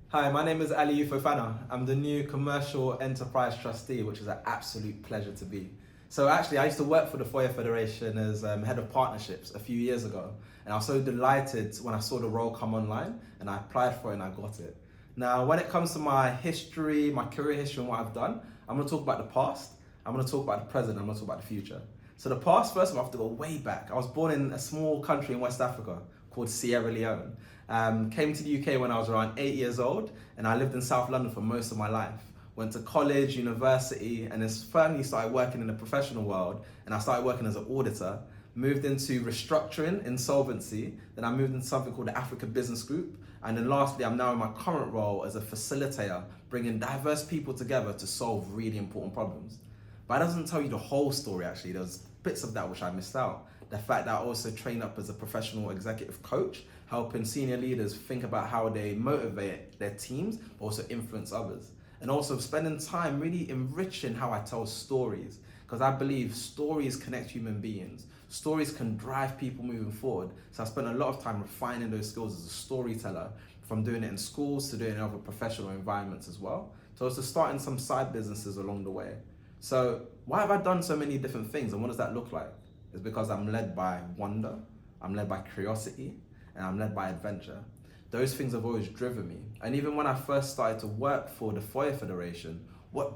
Hi, my name is Alieu Fofanah. I'm the new Commercial Enterprise Trustee, which is an absolute pleasure to be. So actually, I used to work for the Foyer Federation as head of partnerships a few years ago. And I was so delighted when I saw the role come online and I applied for it and I got it. Now, when it comes to my history, my career history and what I've done, I'm gonna talk about the past, I'm gonna talk about the present, I'm gonna talk about the future. So the past, first of all, I have to go way back. I was born in a small country in West Africa called Sierra Leone. Came to the UK when I was around 8 years old, and I lived in South London for most of my life. Went to college, university, and then finally started working in the professional world, and I started working as an auditor. Moved into restructuring, insolvency, then I moved into something called the Africa Business Group, and then lastly, I'm now in my current role as a facilitator, bringing diverse people together to solve really important problems. But that doesn't tell you the whole story actually. There's bits of that which I missed out. The fact that I also trained up as a professional executive coach, helping senior leaders think about how they motivate their teams, but also influence others. And also spending time really enriching how I tell stories, because I believe stories connect human beings. Stories can drive people moving forward. So I spent a lot of time refining those skills as a storyteller, from doing it in schools to doing it in other professional environments as well. So also starting some side businesses along the way. So why have I done so many different things and what does that look like? It's because I'm led by wonder, I'm led by curiosity, and I'm led by adventure. Those things have always driven me. And even when I first started to work for the Foyer Federation, what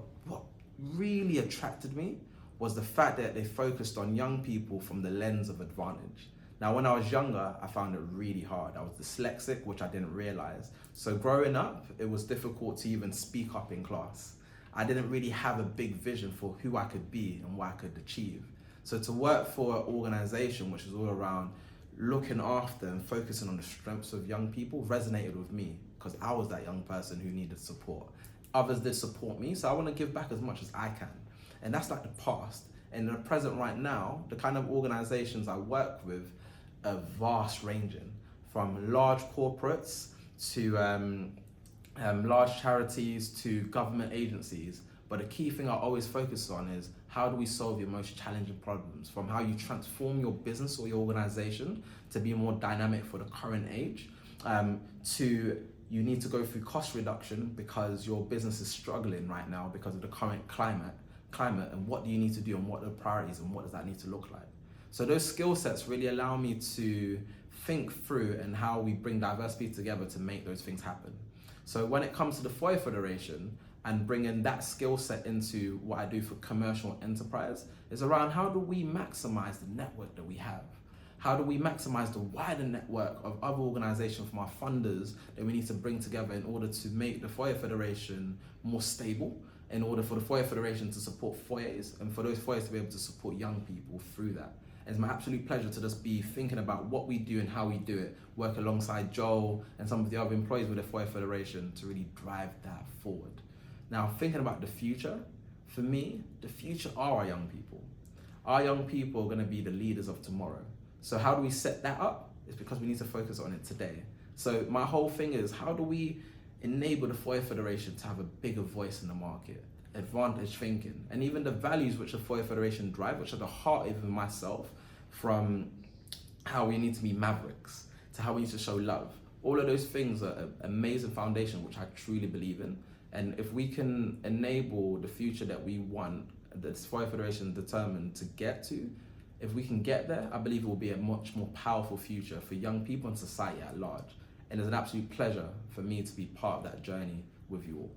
really attracted me was the fact that they focused on young people from the lens of advantage. Now, when I was younger, I found it really hard. I was dyslexic, which I didn't realize. So growing up, it was difficult to even speak up in class. I didn't really have a big vision for who I could be and what I could achieve. So to work for an organization which is all around looking after and focusing on the strengths of young people resonated with me, because I was that young person who needed support. Others did support me, so I want to give back as much as I can. And that's like the past. And in the present right now, the kind of organizations I work with are vast ranging, from large corporates to large charities to government agencies. But the key thing I always focus on is how do we solve your most challenging problems, from how you transform your business or your organization to be more dynamic for the current age, to you need to go through cost reduction because your business is struggling right now because of the current climate, and what do you need to do and what are the priorities and what does that need to look like. So those skill sets really allow me to think through and how we bring diverse people together to make those things happen. So when it comes to the Foyer Federation and bringing that skill set into what I do for commercial enterprise, is around how do we maximize the network that we have? How do we maximize the wider network of other organizations from our funders that we need to bring together in order to make the Foyer Federation more stable, in order for the Foyer Federation to support foyers and for those foyers to be able to support young people through that. It's my absolute pleasure to just be thinking about what we do and how we do it, work alongside Joel and some of the other employees with the Foyer Federation to really drive that forward. Now, thinking about the future, for me, the future are our young people. Our young people are going to be the leaders of tomorrow. So how do we set that up? It's because we need to focus on it today. So my whole thing is, how do we enable the Foyer Federation to have a bigger voice in the market? Advantage thinking, and even the values which the Foyer Federation drive, which are the heart of myself, from how we need to be mavericks to how we need to show love. All of those things are an amazing foundation, which I truly believe in. And if we can enable the future that we want, that the Foyer Federation is determined to get to, if we can get there, I believe it will be a much more powerful future for young people and society at large. And it's an absolute pleasure for me to be part of that journey with you all.